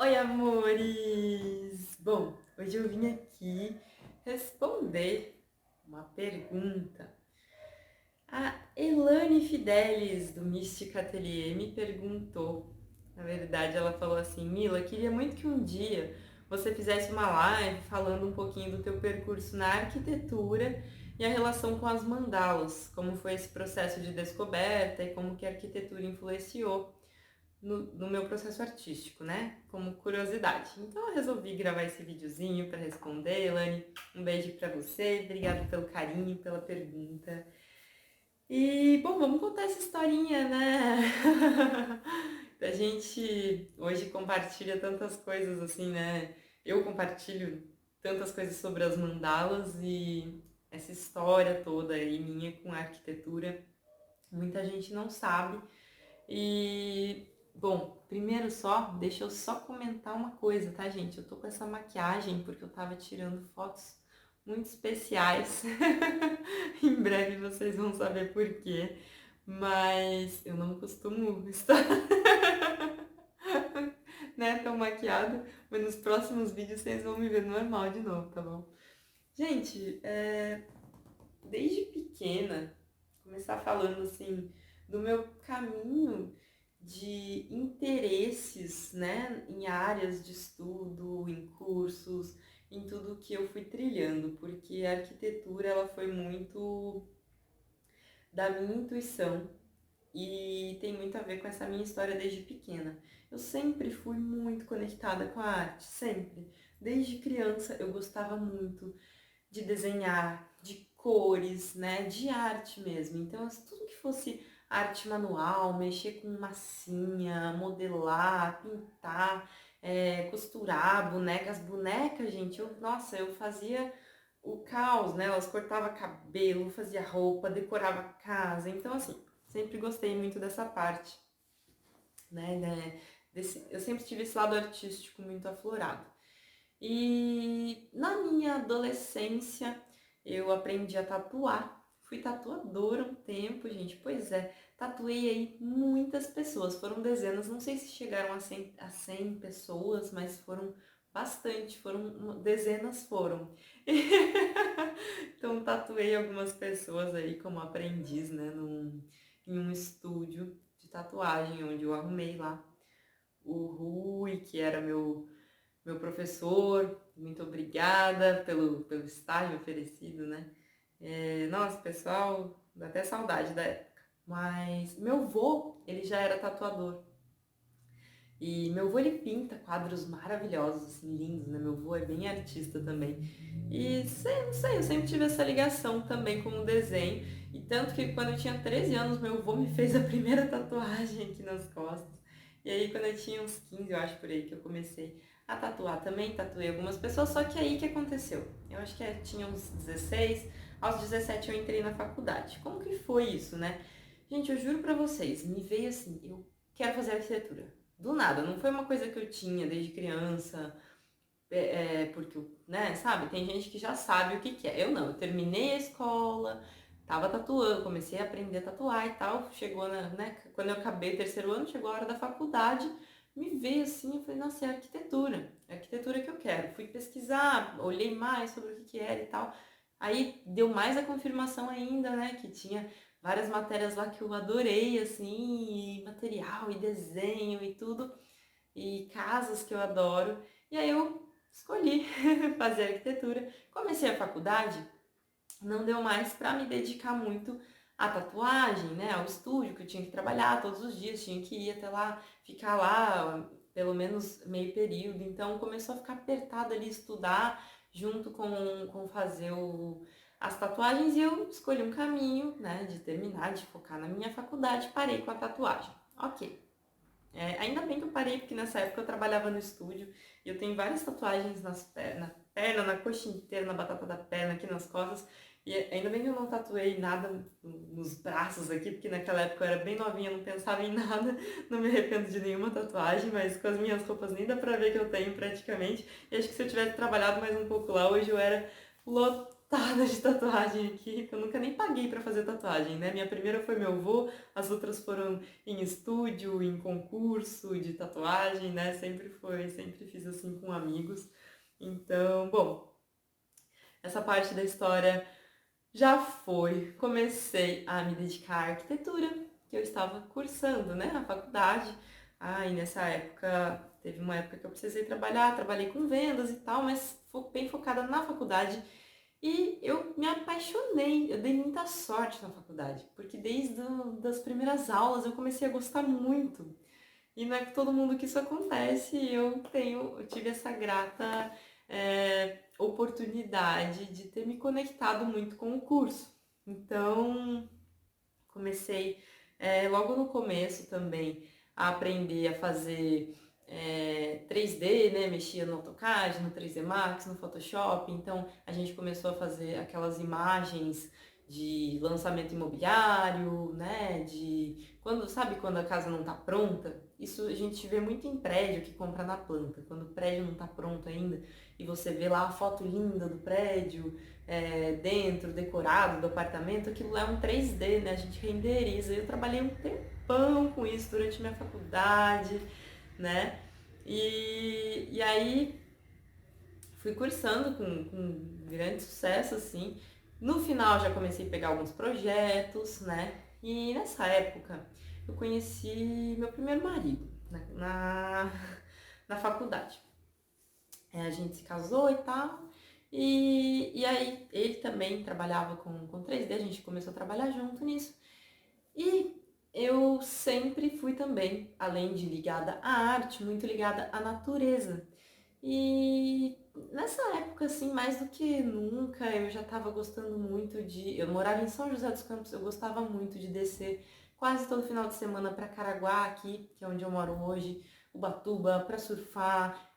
Oi, amores! Bom, hoje eu vim aqui responder uma pergunta. A Elane Fidelis, do Mystic Atelier, me perguntou. Na verdade, ela falou assim: Mila, queria muito que um dia você fizesse uma live falando um pouquinho do teu percurso na arquitetura e a relação com as mandalas, como foi esse processo de descoberta e como que a arquitetura influenciou no meu processo artístico, né? Como curiosidade. Então eu resolvi gravar esse videozinho para responder. Elane, um beijo para você, obrigada pelo carinho, pela pergunta. E, bom, vamos contar essa historinha, né? A gente hoje compartilha tantas coisas assim, né? Eu compartilho tantas coisas sobre as mandalas e essa história toda aí minha com a arquitetura. Muita gente não sabe. E, bom, primeiro deixa eu só comentar uma coisa, tá, gente? Eu tô com essa maquiagem porque eu tava tirando fotos muito especiais. Em breve vocês vão saber por quê. Mas eu não costumo estar, né, tão maquiada. Mas nos próximos vídeos vocês vão me ver normal de novo, tá bom? Gente, desde pequena, começar falando assim do meu caminho de interesses, né, em áreas de estudo, em cursos, em tudo que eu fui trilhando, porque a arquitetura ela foi muito da minha intuição e tem muito a ver com essa minha história desde pequena. Eu sempre fui muito conectada com a arte, sempre. Desde criança eu gostava muito de desenhar, de cores, né, de arte mesmo. Então, tudo que fosse arte manual, mexer com massinha, modelar, pintar, costurar bonecas, gente, nossa, eu fazia o caos, né? Elas cortavam cabelo, fazia roupa, decorava casa. Então, assim, sempre gostei muito dessa parte, né? Eu sempre tive esse lado artístico muito aflorado. E na minha adolescência eu aprendi a tatuar. Fui tatuadora um tempo, gente. Pois é, tatuei aí muitas pessoas. Foram dezenas, não sei se chegaram a 100 pessoas, mas foram bastante, dezenas foram. Então tatuei algumas pessoas aí como aprendiz, né, em um estúdio de tatuagem, onde eu arrumei lá o Rui, que era meu professor, muito obrigada pelo estágio oferecido, né? Nossa, pessoal, dá até saudade da época. Mas meu vô, ele já era tatuador. E meu vô, ele pinta quadros maravilhosos, assim, lindos, né? Meu vô é bem artista também. E não sei, eu sempre tive essa ligação também com o desenho. E tanto que quando eu tinha 13 anos, meu vô me fez a primeira tatuagem aqui nas costas. E aí quando eu tinha uns 15, eu acho por aí, que eu comecei a tatuar também, tatuei algumas pessoas, só que aí que aconteceu? Eu acho que tinha uns 16, aos 17 eu entrei na faculdade. Como que foi isso, né? Gente, eu juro pra vocês, me veio assim, eu quero fazer arquitetura. Do nada, não foi uma coisa que eu tinha desde criança, porque, né, sabe, tem gente que já sabe o que que é. Eu não, eu terminei a escola, tava tatuando, comecei a aprender a tatuar e tal, chegou né, quando eu acabei o terceiro ano, chegou a hora da faculdade, me veio assim, eu falei, nossa, é a arquitetura que eu quero. Fui pesquisar, olhei mais sobre o que que era e tal, aí deu mais a confirmação ainda, né, que tinha várias matérias lá que eu adorei, assim, e material, e desenho e tudo, e casas que eu adoro. E aí eu escolhi fazer arquitetura. Comecei a faculdade, não deu mais para me dedicar muito à tatuagem, né, ao estúdio que eu tinha que trabalhar todos os dias, tinha que ir até lá, ficar lá pelo menos meio período. Então começou a ficar apertado ali estudar junto com fazer as tatuagens e eu escolhi um caminho, né, de terminar, de focar na minha faculdade, parei com a tatuagem. Ok. Ainda bem que eu parei, porque nessa época eu trabalhava no estúdio e eu tenho várias tatuagens na perna, na coxa inteira, na batata da perna, aqui nas costas. E ainda bem que eu não tatuei nada nos braços aqui, porque naquela época eu era bem novinha, não pensava em nada, não me arrependo de nenhuma tatuagem, mas com as minhas roupas nem dá pra ver que eu tenho praticamente. E acho que se eu tivesse trabalhado mais um pouco lá, hoje eu era lotada lotada de tatuagem aqui, que eu nunca nem paguei pra fazer tatuagem, né? Minha primeira foi meu avô, as outras foram em estúdio, em concurso de tatuagem, né? Sempre fiz assim com amigos. Então, bom, essa parte da história já foi. Comecei a me dedicar à arquitetura, que eu estava cursando, né, na faculdade. Ah, e nessa época, teve uma época que eu precisei trabalhar, trabalhei com vendas e tal, mas bem focada na faculdade. E eu me apaixonei, eu dei muita sorte na faculdade, porque das primeiras aulas eu comecei a gostar muito. E não é com todo mundo que isso acontece, e eu tive essa grata oportunidade de ter me conectado muito com o curso. Então, comecei logo no começo também a aprender a fazer 3D, né? Mexia no AutoCAD, no 3D Max, no Photoshop. Então, a gente começou a fazer aquelas imagens de lançamento imobiliário, né? Sabe quando a casa não está pronta? Isso a gente vê muito em prédio que compra na planta. Quando o prédio não está pronto ainda e você vê lá a foto linda do prédio, dentro, decorado do apartamento, aquilo é um 3D, né? A gente renderiza. Eu trabalhei um tempão com isso durante minha faculdade, né? E aí fui cursando com grande sucesso, assim. No final já comecei a pegar alguns projetos, né? E nessa época eu conheci meu primeiro marido na faculdade. A gente se casou e tal. E aí ele também trabalhava com 3D, a gente começou a trabalhar junto nisso. E eu sempre fui também, além de ligada à arte, muito ligada à natureza. E nessa época, assim, mais do que nunca, eu já estava gostando muito de. Eu morava em São José dos Campos, eu gostava muito de descer quase todo final de semana para Caraguá, aqui, que é onde eu moro hoje, Ubatuba, para surfar.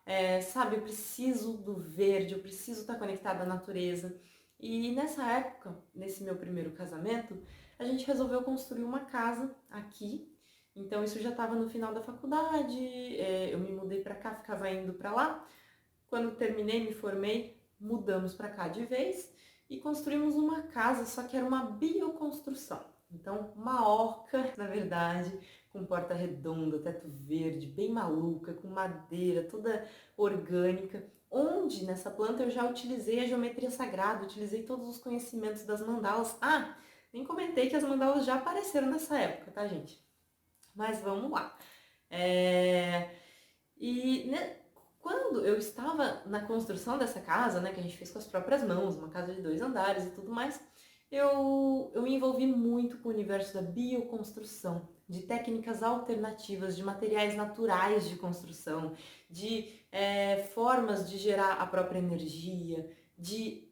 Sabe, eu preciso do verde, eu preciso estar conectada à natureza. E nessa época, nesse meu primeiro casamento, a gente resolveu construir uma casa aqui. Então isso já estava no final da faculdade, eu me mudei para cá, ficava indo para lá. Quando terminei, me formei, mudamos para cá de vez e construímos uma casa, só que era uma bioconstrução. Então, uma oca, na verdade, com porta redonda, teto verde, bem maluca, com madeira toda orgânica, onde nessa planta eu já utilizei a geometria sagrada, utilizei todos os conhecimentos das mandalas. Ah, nem comentei que as mandalas já apareceram nessa época, tá, gente? Mas vamos lá. Quando eu estava na construção dessa casa, né, que a gente fez com as próprias mãos, uma casa de 2 andares e tudo mais, eu me envolvi muito com o universo da bioconstrução, de técnicas alternativas, de materiais naturais de construção, de formas de gerar a própria energia, de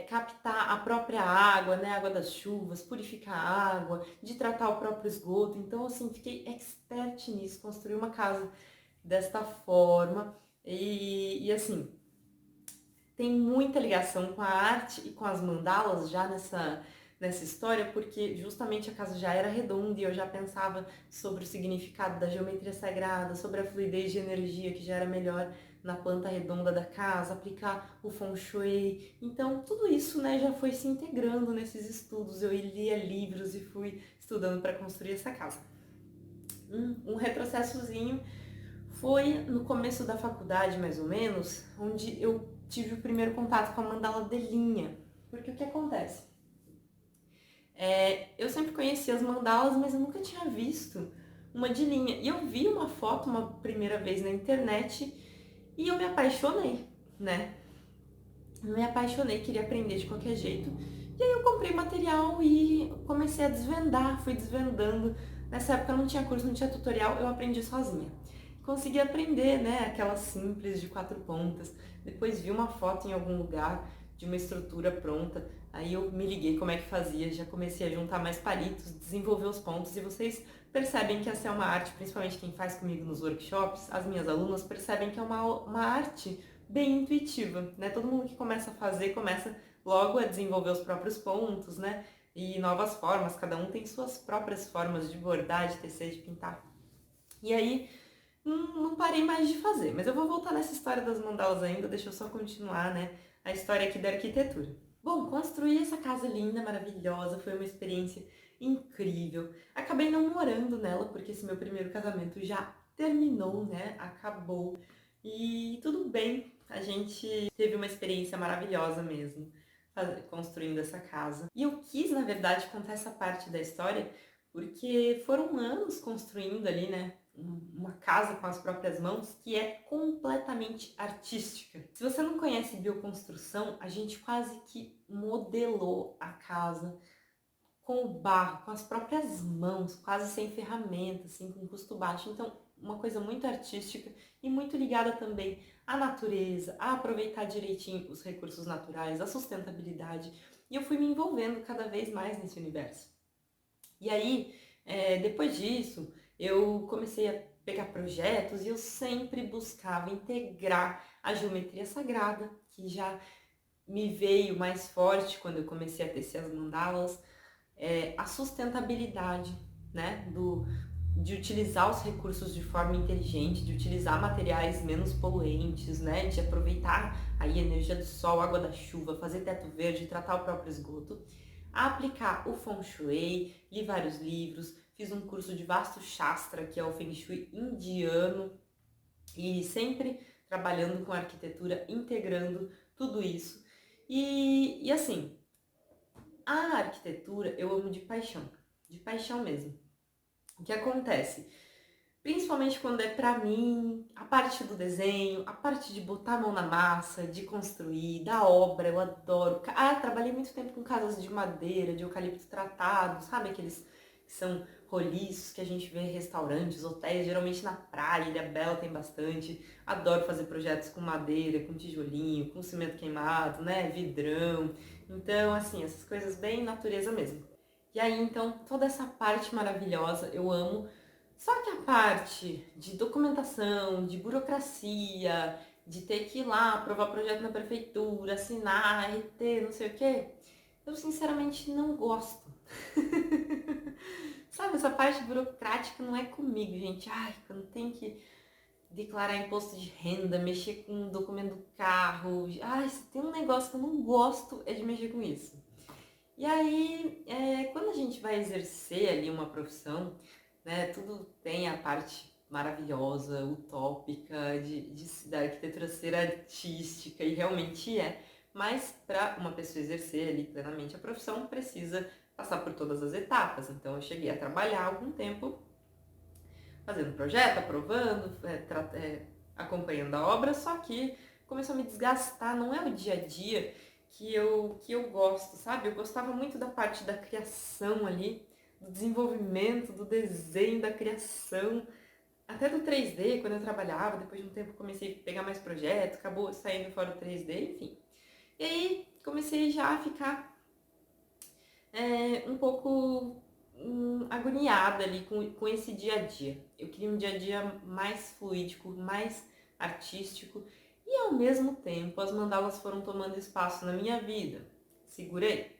captar a própria água, né, a água das chuvas, purificar a água, de tratar o próprio esgoto. Então, assim, fiquei expert nisso, construí uma casa desta forma e assim, tem muita ligação com a arte e com as mandalas já nessa história, porque justamente a casa já era redonda e eu já pensava sobre o significado da geometria sagrada, sobre a fluidez de energia que já era melhor na planta redonda da casa, aplicar o feng shui. Então, tudo isso, né, já foi se integrando nesses estudos. Eu lia livros e fui estudando para construir essa casa. Um retrocessozinho foi no começo da faculdade, mais ou menos, onde eu tive o primeiro contato com a mandala de linha. Porque o que acontece? Eu sempre conhecia as mandalas, mas eu nunca tinha visto uma de linha. E eu vi uma foto uma primeira vez na internet e eu me apaixonei, né? Eu me apaixonei, queria aprender de qualquer jeito. E aí eu comprei material e comecei a desvendar, fui desvendando. Nessa época não tinha curso, não tinha tutorial, eu aprendi sozinha. Consegui aprender, né, aquela simples de 4 pontas. Depois vi uma foto em algum lugar de uma estrutura pronta. Aí eu me liguei como é que fazia, já comecei a juntar mais palitos, desenvolver os pontos. E vocês percebem que essa é uma arte, principalmente quem faz comigo nos workshops, as minhas alunas percebem que é uma arte bem intuitiva, né? Todo mundo que começa a fazer, começa logo a desenvolver os próprios pontos, né? E novas formas, cada um tem suas próprias formas de bordar, de tecer, de pintar. E aí, não parei mais de fazer, mas eu vou voltar nessa história das mandalas ainda, deixa eu só continuar, né, a história aqui da arquitetura. Bom, construir essa casa linda, maravilhosa, foi uma experiência incrível. Acabei não morando nela, porque esse meu primeiro casamento já terminou, né? Acabou. E tudo bem, a gente teve uma experiência maravilhosa mesmo, construindo essa casa. E eu quis, na verdade, contar essa parte da história, porque foram anos construindo ali, né? Uma casa com as próprias mãos que é completamente artística. Se você não conhece bioconstrução, a gente quase que modelou a casa com o barro, com as próprias mãos, quase sem ferramenta, assim, com custo baixo. Então, uma coisa muito artística e muito ligada também à natureza, a aproveitar direitinho os recursos naturais, a sustentabilidade. E eu fui me envolvendo cada vez mais nesse universo. E aí, depois disso, eu comecei a pegar projetos e eu sempre buscava integrar a geometria sagrada, que já me veio mais forte quando eu comecei a tecer as mandalas, a sustentabilidade, né, de utilizar os recursos de forma inteligente, de utilizar materiais menos poluentes, né, de aproveitar aí a energia do sol, água da chuva, fazer teto verde, tratar o próprio esgoto, aplicar o Feng Shui, li vários livros, fiz um curso de Vastu Shastra, que é o Feng Shui indiano, e sempre trabalhando com arquitetura, integrando tudo isso. E assim, a arquitetura eu amo de paixão mesmo. O que acontece? Principalmente quando é pra mim, a parte do desenho, a parte de botar a mão na massa, de construir, da obra, eu adoro. Trabalhei muito tempo com casas de madeira, de eucalipto tratado, sabe aqueles que são roliços que a gente vê em restaurantes, hotéis, geralmente na praia, Ilhabela tem bastante. Adoro fazer projetos com madeira, com tijolinho, com cimento queimado, né, vidrão. Então, assim, essas coisas bem natureza mesmo. E aí, então, toda essa parte maravilhosa eu amo. Só que a parte de documentação, de burocracia, de ter que ir lá aprovar projeto na prefeitura, assinar, RT, não sei o quê, eu sinceramente não gosto. Sabe, essa parte burocrática não é comigo, gente. Ai, quando tem que declarar imposto de renda, mexer com o documento do carro. Ai, se tem um negócio que eu não gosto é de mexer com isso. E aí, quando a gente vai exercer ali uma profissão, né, tudo tem a parte maravilhosa, utópica, da arquitetura ser artística, e realmente é. Mas para uma pessoa exercer ali plenamente a profissão, precisa passar por todas as etapas. Então eu cheguei a trabalhar algum tempo fazendo projeto, aprovando, acompanhando a obra, só que começou a me desgastar, não é o dia a dia que eu gosto, sabe? Eu gostava muito da parte da criação ali, do desenvolvimento, do desenho, da criação, até do 3D, quando eu trabalhava, depois de um tempo comecei a pegar mais projetos, acabou saindo fora o 3D, enfim. E aí comecei já a ficar um pouco agoniada ali com esse dia a dia. Eu queria um dia a dia mais fluídico, mais artístico e ao mesmo tempo as mandalas foram tomando espaço na minha vida. Segurei.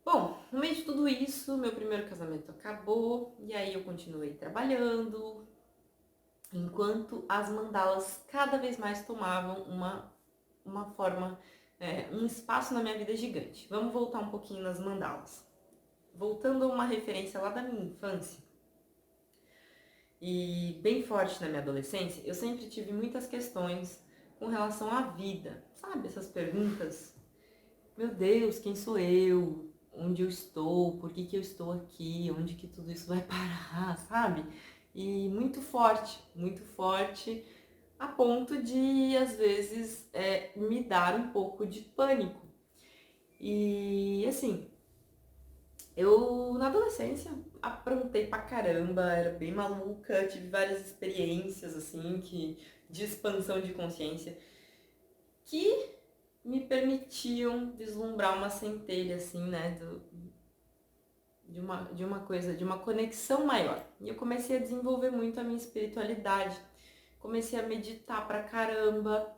Bom, no meio de tudo isso, meu primeiro casamento acabou e aí eu continuei trabalhando, enquanto as mandalas cada vez mais tomavam uma forma, um espaço na minha vida gigante. Vamos voltar um pouquinho nas mandalas. Voltando a uma referência lá da minha infância, e bem forte na minha adolescência, eu sempre tive muitas questões com relação à vida. Sabe, essas perguntas? Meu Deus, quem sou eu? Onde eu estou? Por que eu estou aqui? Onde que tudo isso vai parar? Sabe? E muito forte, a ponto de, às vezes, me dar um pouco de pânico. E, assim, eu, na adolescência, aprontei pra caramba, era bem maluca, tive várias experiências, assim, de expansão de consciência, que me permitiam vislumbrar uma centelha, assim, né, de uma coisa, de uma conexão maior. E eu comecei a desenvolver muito a minha espiritualidade, comecei a meditar pra caramba,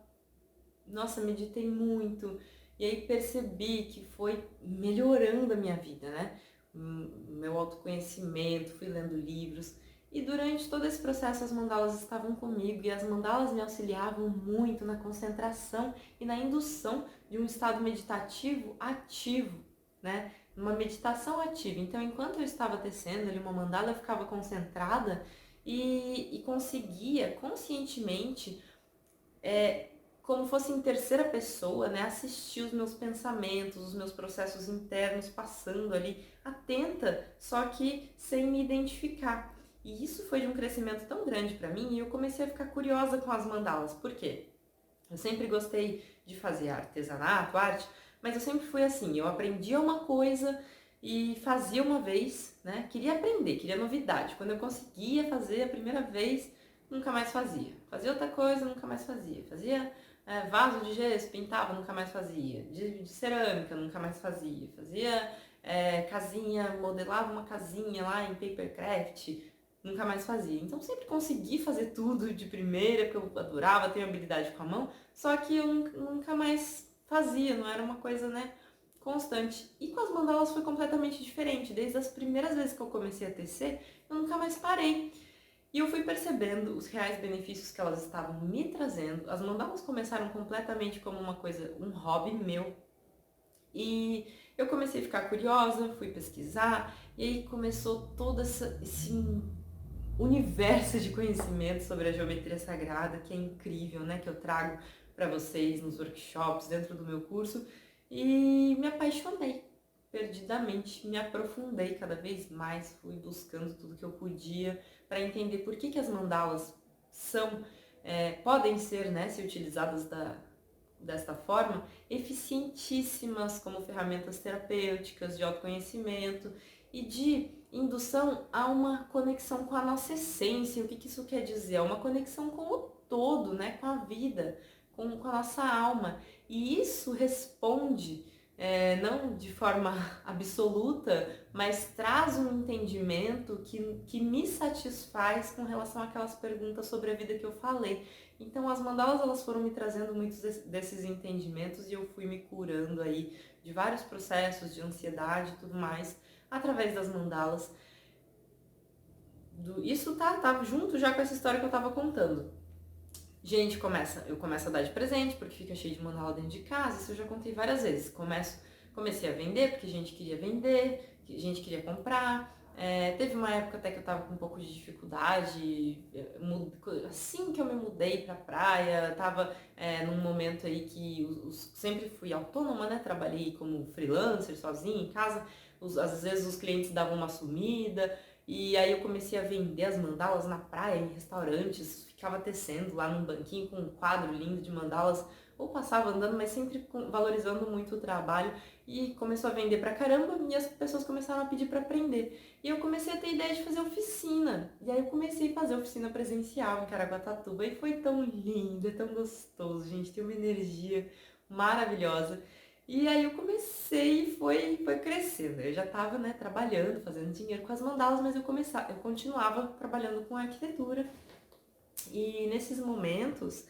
nossa, meditei muito, e aí percebi que foi melhorando a minha vida, né? Meu autoconhecimento, fui lendo livros, e durante todo esse processo as mandalas estavam comigo, e as mandalas me auxiliavam muito na concentração e na indução de um estado meditativo ativo, né? Uma meditação ativa. Então, enquanto eu estava tecendo ali uma mandala, eu ficava concentrada e conseguia conscientemente, como fosse em terceira pessoa, né, assistir os meus pensamentos, os meus processos internos passando ali, atenta, só que sem me identificar. E isso foi de um crescimento tão grande para mim, e eu comecei a ficar curiosa com as mandalas. Por quê? Eu sempre gostei de fazer artesanato, arte, mas eu sempre fui assim, eu aprendia uma coisa e fazia uma vez, né? Queria aprender, queria novidade. Quando eu conseguia fazer a primeira vez, nunca mais fazia. Fazia outra coisa, nunca mais fazia. Fazia vaso de gesso, pintava, nunca mais fazia. De cerâmica, nunca mais fazia. Fazia casinha, modelava uma casinha lá em papercraft, nunca mais fazia. Então sempre consegui fazer tudo de primeira, porque eu adorava, tenho habilidade com a mão, só que eu nunca mais fazia, não era uma coisa, né, constante. E com as mandalas foi completamente diferente. Desde as primeiras vezes que eu comecei a tecer, eu nunca mais parei. E eu fui percebendo os reais benefícios que elas estavam me trazendo. As mandalas começaram completamente como uma coisa, um hobby meu. E eu comecei a ficar curiosa, fui pesquisar, e aí começou todo esse universo de conhecimento sobre a geometria sagrada, que é incrível, né? Que eu trago para vocês nos workshops, dentro do meu curso, e me apaixonei perdidamente, me aprofundei cada vez mais, fui buscando tudo que eu podia para entender por que as mandalas são, podem ser, né, se utilizadas desta forma, eficientíssimas como ferramentas terapêuticas, de autoconhecimento e de indução a uma conexão com a nossa essência. O que isso quer dizer? É uma conexão com o todo, né? Com a vida, com a nossa alma. E isso responde, não de forma absoluta, mas traz um entendimento que me satisfaz com relação àquelas perguntas sobre a vida que eu falei. Então as mandalas, elas foram me trazendo muitos desses entendimentos e eu fui me curando aí de vários processos de ansiedade e tudo mais através das mandalas. Isso tá junto já com essa história que eu tava contando. Gente, eu começo a dar de presente porque fica cheio de mandala dentro de casa, isso eu já contei várias vezes. Comecei a vender porque gente queria vender, gente queria comprar. Teve uma época até que eu tava com um pouco de dificuldade, assim que eu me mudei pra praia, tava num momento aí que sempre fui autônoma, né? Trabalhei como freelancer, sozinha, em casa. Às vezes os clientes davam uma sumida, e aí eu comecei a vender as mandalas na praia, em restaurantes, ficava tecendo lá num banquinho com um quadro lindo de mandalas, ou passava andando, mas sempre valorizando muito o trabalho, e começou a vender pra caramba, e as pessoas começaram a pedir pra aprender. E eu comecei a ter ideia de fazer oficina, e aí eu comecei a fazer oficina presencial em Caraguatatuba, e foi tão lindo, é tão gostoso, gente, tem uma energia maravilhosa. E aí eu comecei e foi crescendo. Eu já estava, né, trabalhando, fazendo dinheiro com as mandalas, mas eu continuava trabalhando com arquitetura. E nesses momentos,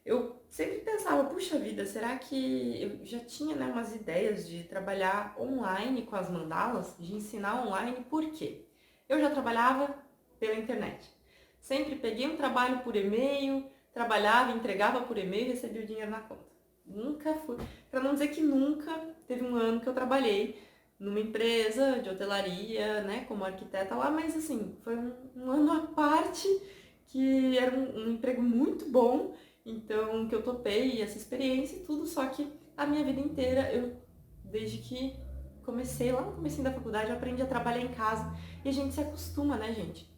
eu sempre pensava, puxa vida, será que eu já tinha, né, umas ideias de trabalhar online com as mandalas, de ensinar online, por quê? Eu já trabalhava pela internet. Sempre peguei um trabalho por e-mail, trabalhava, entregava por e-mail e recebia o dinheiro na conta. Nunca fui, para não dizer que nunca teve um ano que eu trabalhei numa empresa de hotelaria, né, como arquiteta lá, mas assim, foi um ano à parte, que era um emprego muito bom, então que eu topei essa experiência e tudo, só que a minha vida inteira, desde que comecei lá no comecinho da faculdade, eu aprendi a trabalhar em casa e a gente se acostuma, né, gente?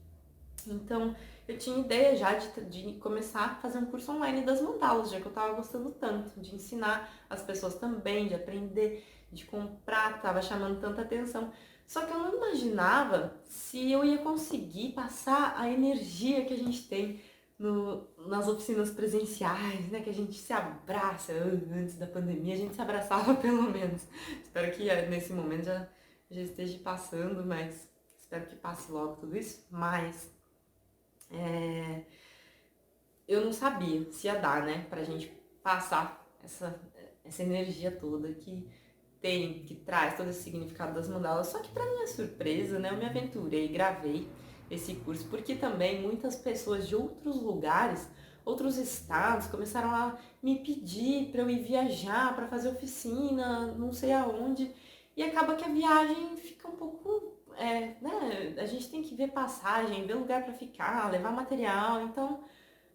Então, eu tinha ideia já de começar a fazer um curso online das mandalas, já que eu tava gostando tanto de ensinar as pessoas também, de aprender, de comprar, tava chamando tanta atenção. Só que eu não imaginava se eu ia conseguir passar a energia que a gente tem nas oficinas presenciais, né? Que a gente se abraça. Antes da pandemia, a gente se abraçava pelo menos. Espero que nesse momento já esteja passando, mas espero que passe logo tudo isso. Mas eu não sabia se ia dar, né, pra gente passar essa energia toda que traz todo esse significado das mandalas. Só que pra minha surpresa, né, eu me aventurei, gravei esse curso, porque também muitas pessoas de outros lugares outros estados começaram a me pedir para eu ir viajar, para fazer oficina, não sei aonde, e acaba que a viagem fica um pouco, né, a gente tem que ver passagem, ver lugar para ficar, levar material, então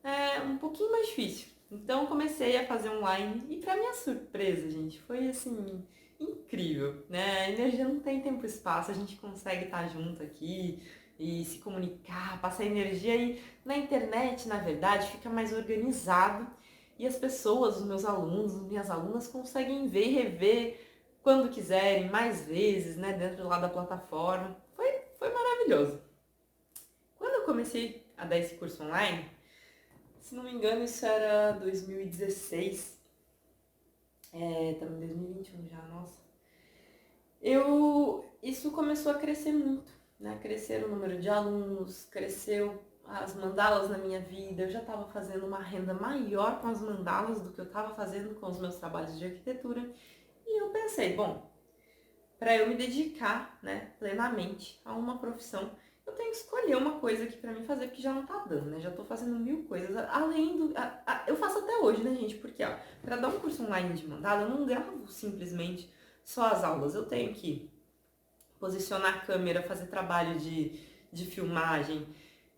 é um pouquinho mais difícil. Então comecei a fazer online e para minha surpresa, gente, foi assim incrível, né? A energia não tem tempo e espaço, a gente consegue estar junto aqui e se comunicar, passar energia e na internet, na verdade, fica mais organizado e as pessoas, os meus alunos, minhas alunas conseguem ver e rever quando quiserem, mais vezes, né, dentro lá da plataforma. Foi maravilhoso. Quando eu comecei a dar esse curso online, se não me engano, isso era 2016. Estamos em 2021 já, nossa. Isso começou a crescer muito, né? Crescer o número de alunos, cresceu as mandalas na minha vida. Eu já estava fazendo uma renda maior com as mandalas do que eu estava fazendo com os meus trabalhos de arquitetura. E eu pensei, bom, para eu me dedicar, né, plenamente a uma profissão, eu tenho que escolher uma coisa aqui para mim fazer, porque já não tá dando, né? Já tô fazendo mil coisas, além do... eu faço até hoje, né, gente? Porque, ó, para dar um curso online de mandala, eu não gravo simplesmente só as aulas. Eu tenho que posicionar a câmera, fazer trabalho de filmagem,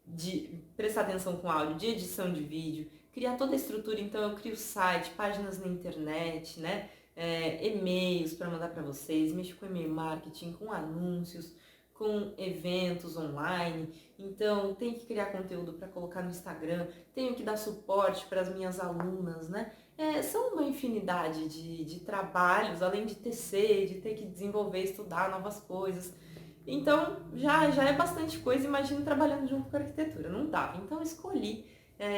de prestar atenção com áudio, de edição de vídeo, criar toda a estrutura. Então eu crio site, páginas na internet, né? E-mails para mandar para vocês, mexo com e-mail marketing, com anúncios, com eventos online. Então tenho que criar conteúdo para colocar no Instagram, tenho que dar suporte para as minhas alunas, né? São uma infinidade de trabalhos, além de tecer, de ter que desenvolver, estudar novas coisas. Então, já é bastante coisa, imagino trabalhando junto com a arquitetura, não dava. Então, eu escolhi,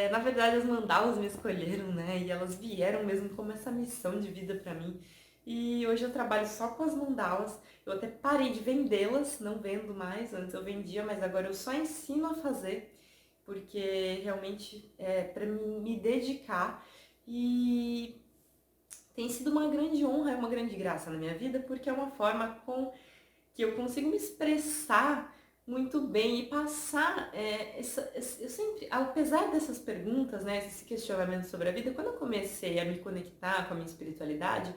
na verdade, as mandalas me escolheram, né? E elas vieram mesmo como essa missão de vida para mim. E hoje eu trabalho só com as mandalas. Eu até parei de vendê-las, não vendo mais. Antes eu vendia, mas agora eu só ensino a fazer, porque realmente é para me dedicar. E tem sido uma grande honra, é uma grande graça na minha vida, porque é uma forma que eu consigo me expressar muito bem e passar eu sempre, apesar dessas perguntas, né, esse questionamento sobre a vida, quando eu comecei a me conectar com a minha espiritualidade,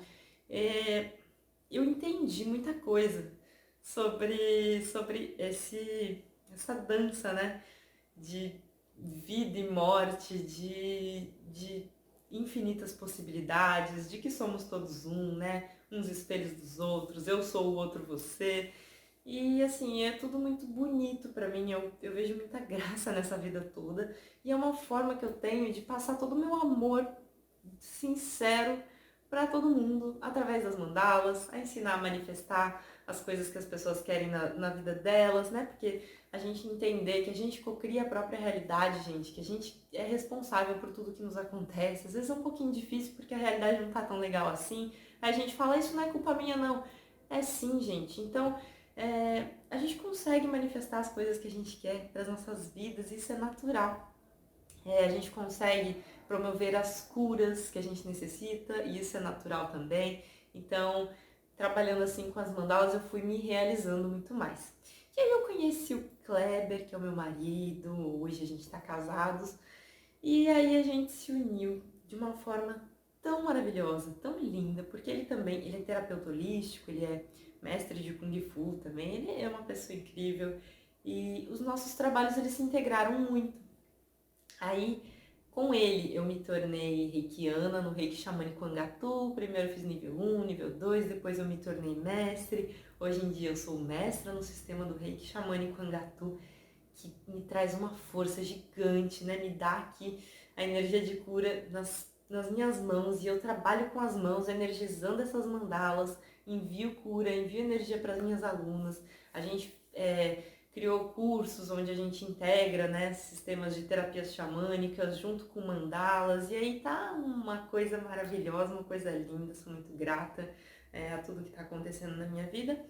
eu entendi muita coisa sobre essa dança, né, de vida e morte, de infinitas possibilidades, de que somos todos um, né? Uns espelhos dos outros, eu sou o outro você. E assim, é tudo muito bonito pra mim, eu vejo muita graça nessa vida toda. E é uma forma que eu tenho de passar todo o meu amor sincero para todo mundo, através das mandalas, a ensinar a manifestar as coisas que as pessoas querem na vida delas, né? Porque a gente entender que a gente cocria a própria realidade, gente, que a gente é responsável por tudo que nos acontece. Às vezes é um pouquinho difícil porque a realidade não tá tão legal assim. Aí a gente fala, isso não é culpa minha, não. É sim, gente. Então, a gente consegue manifestar as coisas que a gente quer para as nossas vidas, isso é natural. A gente consegue promover as curas que a gente necessita, e isso é natural também. Então, trabalhando assim com as mandalas, eu fui me realizando muito mais. E aí eu conheci o Kleber, que é o meu marido, hoje a gente está casados, e aí a gente se uniu de uma forma tão maravilhosa, tão linda, porque ele é terapeuta holístico, ele é mestre de Kung Fu também, ele é uma pessoa incrível, e os nossos trabalhos eles se integraram muito. Aí, com ele, eu me tornei reikiana no Reiki Xamânico Angatu. Primeiro eu fiz nível 1, nível 2, depois eu me tornei mestre. Hoje em dia eu sou mestra no sistema do Reiki Xamânico Angatu, que me traz uma força gigante, né? Me dá aqui a energia de cura nas minhas mãos, e eu trabalho com as mãos, energizando essas mandalas, envio cura, envio energia para as minhas alunas. A gente criou cursos onde a gente integra, né, sistemas de terapias xamânicas junto com mandalas, e aí tá uma coisa maravilhosa, uma coisa linda, sou muito grata a tudo que está acontecendo na minha vida.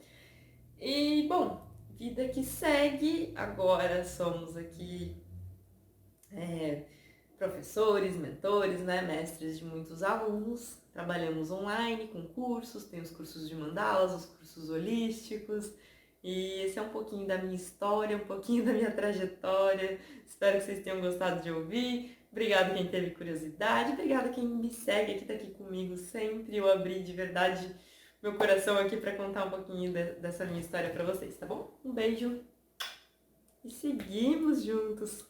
E, bom, vida que segue, agora somos aqui professores, mentores, né, mestres de muitos alunos, trabalhamos online com cursos, tem os cursos de mandalas, os cursos holísticos, E esse é um pouquinho da minha história, um pouquinho da minha trajetória. Espero que vocês tenham gostado de ouvir. Obrigada quem teve curiosidade, obrigada quem me segue aqui, tá aqui comigo sempre. Eu abri de verdade meu coração aqui para contar um pouquinho dessa minha história para vocês, tá bom? Um beijo e seguimos juntos!